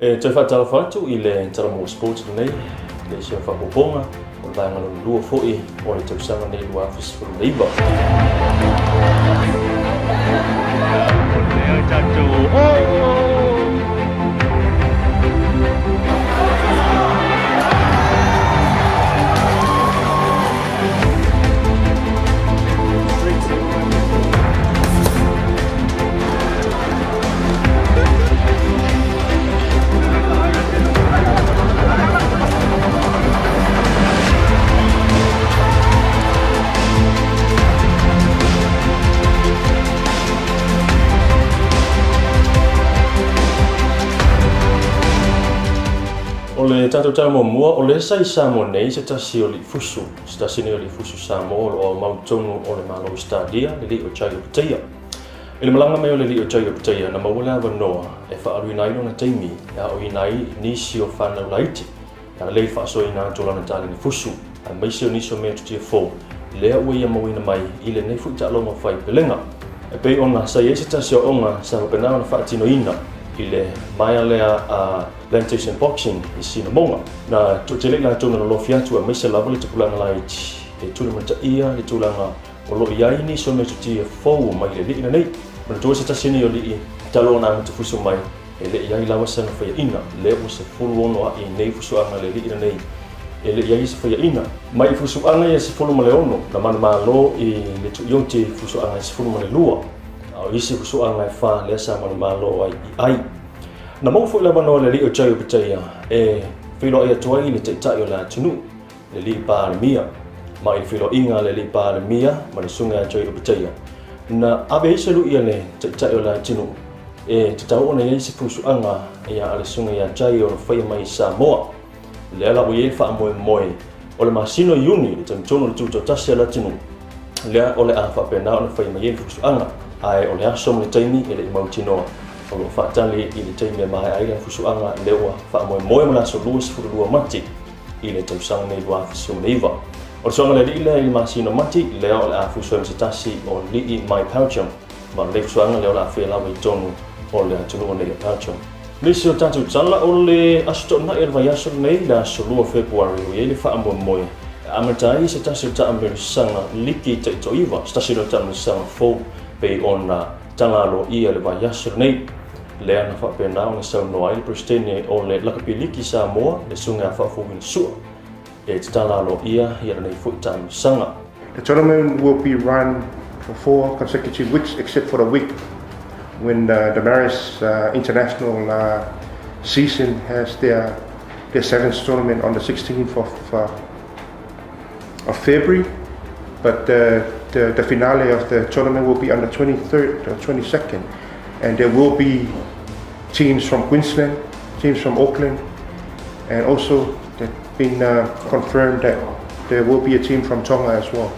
Toi whatala whatu I le Talamua Sports nei, le sia whapoponga, o le vaenga lua fo'i, o le tausanga nei lua Faafouina Sua. O le tātou Talamua o le sai Samoa nei se tasi o li fusu, se tasi nei o li fusu Samoa o mautonu o le malo stadia le li o chai Opetaia. I le malanga mai o le li o chai Opetaia na mawala wanoa e whaaruina ino na teimi a o inai nisi o whanau laiti. A lei whaaso ina tolana tali ni fusu, a maisi o nisi o mea tutia fō, lea ua ia mawina mai I le nei fuita alonga whai pelenga. E pei ona sa ye se tasi o onga sa hopenao na whaatino ina I le mai lea a plantation boxing I Samoa na tutele la tona lo fiatu a mesa lava le tupulanga laiti e tula mata ia le tulanga o lo ia ni so me tuti fo mai le ina nei na to se tasini o li talo na mtu fuso mai e le ia lava sana fa ina le o se fulu ono a I nei fuso anga le ina nei e le ia se fa ina mai fuso anga ia se fulu male ono na man malo I le tu yonte fuso anga se fulu male lua o isi fuso anga fa le sa man malo ai na mau fo la bano le li o chai Opetaia e filo ia tuai le tai o la tunu le li pa le mia mai filo inga le li pa le mia ma le sunga chai Opetaia na ave se lu ia le tai o la tunu e te tau ona ia se fusu anga ia le sunga ia chai o fai mai Samoa le ala o ia fa moe o le masino uni le tantono le tuto tasi la tunu le o le afa pena o fai mai fusu anga ai o le aso le taimi e le mautinoa o lo whaatali I le teimea mai ai le fusuanga lewa whaamoe mala so luas furulua mati I le tausanga nei lua Faafouina Sua. O le songa le li le masino mati lea o le a fusuanga se tasi o li mai paucham ma le fusuanga lea o la whea lawa I tonu o le atunua nei paucham. Nisi o tātou tala o le aso na I le vai aso nei la so lua Februari o le whaamoe amatai se tasi o ta amerisanga liki te to iwa se tasi o ta amerisanga fo pe ona tangalo ia le vai aso nei lea na whapena o le saunoa I le prestene o le lakapiliki Samoa le sunga Faafouina Sua e te tangalo ia nei fuitang sanga. The tournament will be run for 4 consecutive weeks except for a week when the Maris international season has their 7th tournament on the 16th of February, but the finale of the tournament will be on the 23rd or 22nd, and there will be teams from Queensland, teams from Auckland, and also it's been confirmed that there will be a team from Tonga as well.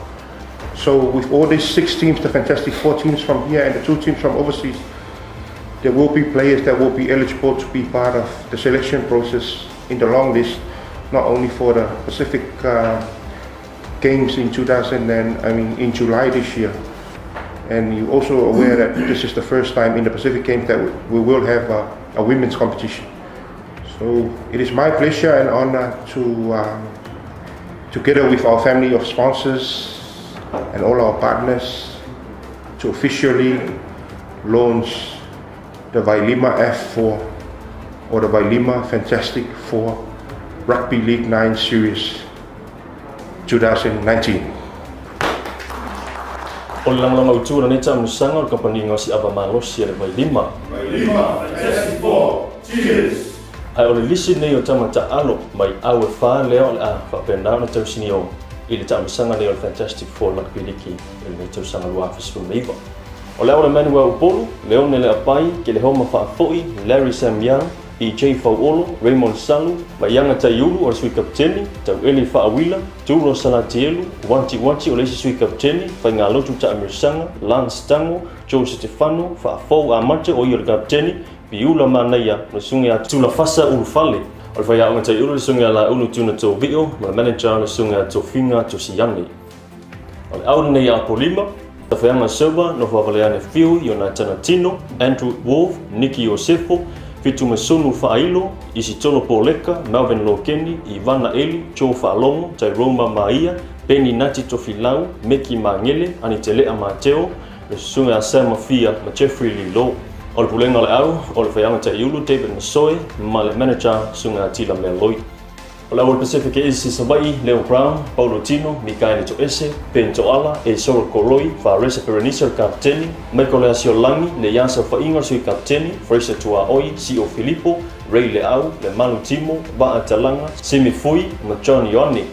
So with all these 6 teams, the fantastic 4 teams from here and the 2 teams from overseas, there will be players that will be eligible to be part of the selection process in the long list, not only for the Pacific Games in in July this year. And you're also aware that this is the first time in the Pacific Games that we will have a women's competition. So it is my pleasure and honor to, together with our family of sponsors and all our partners, to officially launch the Vailima F4 or the Vailima Fantastic 4 Rugby League 9 Series 2019. O le langalanga utura nei tamusanga o le kapaninga si ava malosi le Vailima. Vailima Fantastic 4, cheers! Ai o le lisi nei o tamata alo mai au e wha leo le a whapena na tausini o I le tamusanga nei o le Fantastic 4 Rugby League i le tausanga lua Faafouina Sua. O leo le Manuel Upolu, leo ne le apai ke le homa whaafoi, Larry Samyang, EJ Fauolo, Raymond Salu, Maianga Taiulu o le sui kapteni, Tau Eli Faawila, Turo Salatielu, Wanti o le sui kapteni, Whainga Lotu ta Amirsanga, Lance Tango, Joe Stefano, Faafou Amate o i le kapteni, Piula Manaia, le sunga a Tula Fasa Ulufale, o le Whaianga Taiulu le sunga la ulu tuna tō vio, ma manager le sunga tō Finga tō Siani. O le auna nei a Polima, ta whaianga Silva, no whawaleane Fiu, Jonathan Tino, Andrew Wolf, Nicky Osefo, fitu mesunu fa'ailo, isi tolo poleka, Melvin Lokeni, Ivana Eli, Joe Fa'alongo, Jairoma Maia, Penny Nati Tofilau, Meki Mangele, Anitelea Mateo, le sunga Sama Fia, ma Jeffrey Lilo. O le pulenga le au, o le whaianga te iulu, David Masoe, ma le manager sunga Tila Meloi. O le World Pacific Isi Savai, Leo Brown, Paulo Tino, Mikaele To Ese, Ben Toala, e Soro Koroi, Faresa Perenisa Kapteni, Michael Asio Langi, le Yasa Whainga Sui Kapteni, Fraser Tua Oi, Sio Filippo, Ray Leau, le Manu Timo, Ba'a Talanga, Simi Fui, ma John Ioni.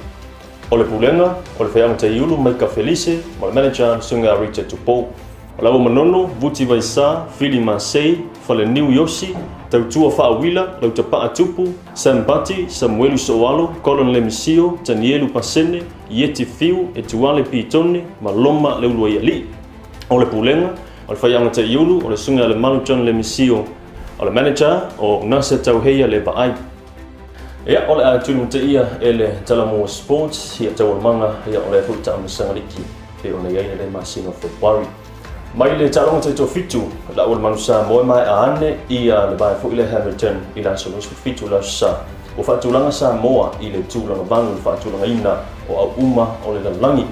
O le pulenga, o le whaianga te iulu, Maika Felice, ma le manager sunga Richard Tupo. O lau manono, Vuti Vaisa, Fili Masei, Fale Niu Yosi, Tautua Fa'awila, Lau Tapa'a Tupu, Sam Bati, Samuelu Soalo, Colin Lemisio, Tanielu Pasene, Yeti Fiu, e Tuale Pitone, Maloma Leulua Iali. O le pulenga, o le whaianga te iulu, o le sunga le Malu John Lemisio, o le manager, o Nasa Tauheia le Ba'ai. Ia, o le atunu te ia, ele Talamua Sports, ia tau manga, ia o le futa amasanga liki, e o le iaina le masino February. Mai le talonga te to fitu, la o le manusa moe mai aane ia le bai fuile Hamilton i la solus fitu la sa. O fatulanga Samoa i le tūlanga vangu fatulanga ina o au uma o le langi.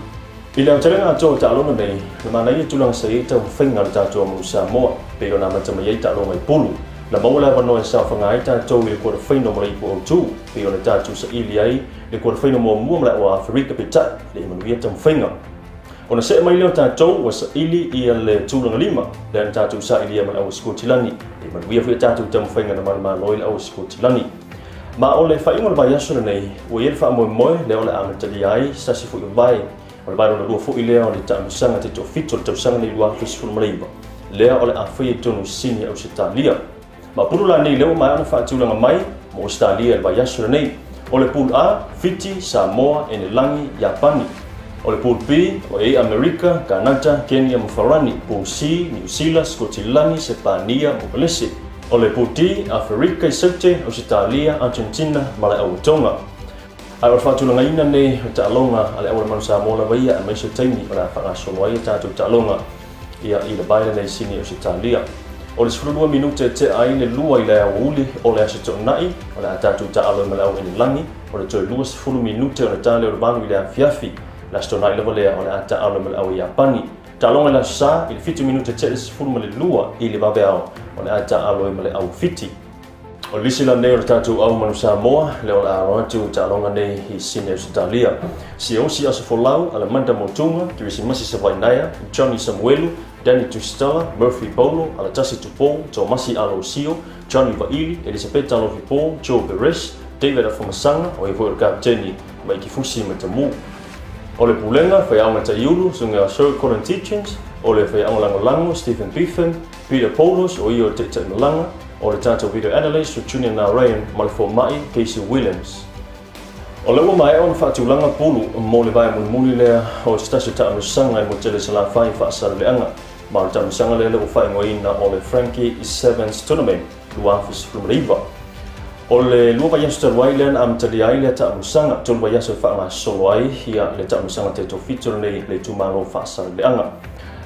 I le talenga ato talonga nei, le mana i tūlanga sa ita o whenga le tatua manusa moa, pe o na matama i talonga i pulu. La maula wano e sa whanga i tatou i le kua whaino mara i po au tū, pe o le tatu sa ili ai, le kua whaino mua mua mara o Afrika petai, le manuia tam whenga. O na se mai leo tātou wa sa ili ia le tūlanga lima, le an tātou sa ili ia man au Skotilani, e man wia wia tātou tam whainga na man loi le au Skotilani. Ma o le whainga le vai aso nei, ua ia le wha moe moe le o le amatali ai, sasi fu i vai, o le vai o le lua fu i lea o le tāmusanga te to fito le tausanga nei lua fisifuru mareiva, lea o le awhia tonu sini au Sitalia. Ma puru la nei leo mai ana wha tūlanga mai, mo Sitalia le vai aso nei, o le pūl A, Fiti, Samoa, Enelangi, Japani. O le pool B, o e Amerika, Kanata, Kenya, Mfarani, pool C, New Zealand, Skotilani, Sepania, Mokalese. O le pool D, Afrika, Isete, Australia, Argentina, Malai Autonga. Ai o le whatulanga ina nei, o ta'alonga, ale au le manu Samoa vaia, a maiso taimi, o la whakasolo ai tātou ta'alonga, ia i le baile nei sini Australia. O le 12 minute te ai le lua i le au uli, o le aseto nai, o le tātou ta'alo i Malai Enilangi, o le toi lua 10 minute o le tale o le banu i le afiafi, la stona i lewa lea o le ata ala me au Japani. Talonga la sa i le 5 minute te is fulu le lua i le babeao o le ata ala me au fiti. O le lisi la nei o le tatu au manu Samoa, le o le aroatu talonga nei i sine Australia. Si osi asa folau ala manda motunga, kirisi masi sa vainaya, Johnny Samuelu, Danny Tustala, Murphy Polo, ala tasi tupo, Tomasi Alosio, Johnny Vaili, Elisabeth Alofipo, Joe Beres, David Afomasanga, o i voe kapteni mai ki fusi matamu. O le pulenga, whaiaunga ta iulu, sunga Sir Colin Teachings, o le whaiaunga lango Stephen Biffen, Peter Polos, o i o te malanga, o le tātou video analyst, o Junior Narayan, ma le mai, Casey Williams. O le ua mai on whaatulanga pulu, mo le vai muli lea, o stasi ta amusanga i mo tele sa la whai whaasara leanga, ma le ta amusanga lea leo whaingo ina o le Frankie Sevens Tournament, luafis Flumeriva. O le lua vai aso taruai lean am tali ai lea ta amusanga, tolu vai aso whaanga solo ai, hia le ta amusanga te to fitur nei le tumano whaasara leanga.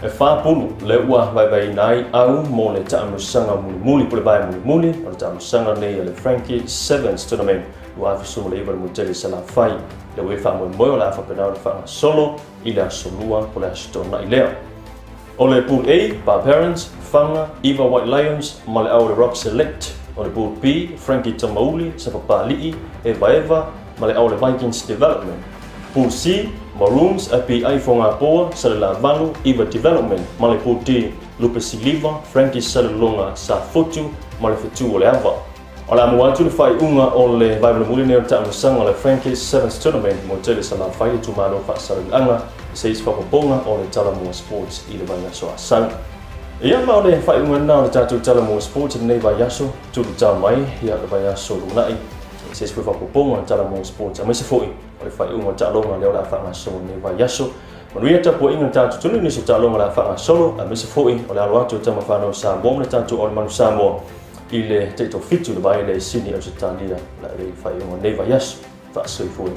E whapulu, le ua vai nai au mo le ta amusanga muli pule vai muli, o le ta amusanga nei le Frankie Sevens Tournament, luafi Flumeriva le mutele sa la whai, le ue whaamo moe o le awhapenau le whaanga solo, i le aso lua po le aso tona i lea. O le pool A, Bar Parents, Whanga, Eva White Lions, ma le au le Rock Select. O le pool B, Frankie Tamauli, Sapapali'i, Eva, ma le au le Vikings Development. Pool C, Maroons, Apia Fongapoa, Salilavalu, Eva Development, ma le pool D, Lupe Siliva, Frankie Salilonga, Safotu, ma le Fetu o le Ava. O le amuatu le whai unga o le Vailima muli neo ta amusanga o le Frankie Sevens Tournament, mo tele sa la whai tumano whaasarilanga, se is whakaponga o le Talamua Sports i le vaina soa sang. Ia ma o le whai unga na o le tātou Talamua Sports nei vai aso, tulu tau mai, ia le vai aso lunai. Se is whakaponga o le Talamua Sports, a mese fwoi, o le whai unga ta'alonga leo la whaanga solo nei vai aso. Manuia tapua inga tātou tunu niso ta'alonga la whaanga solo, a mese fwoi, o le aluatu tama whanau Samoa, le tātou o le manu Samoa. I le te to fitu le vai le sini o se tālia, la le whai unga nei vai aso, whaasoi fwoi.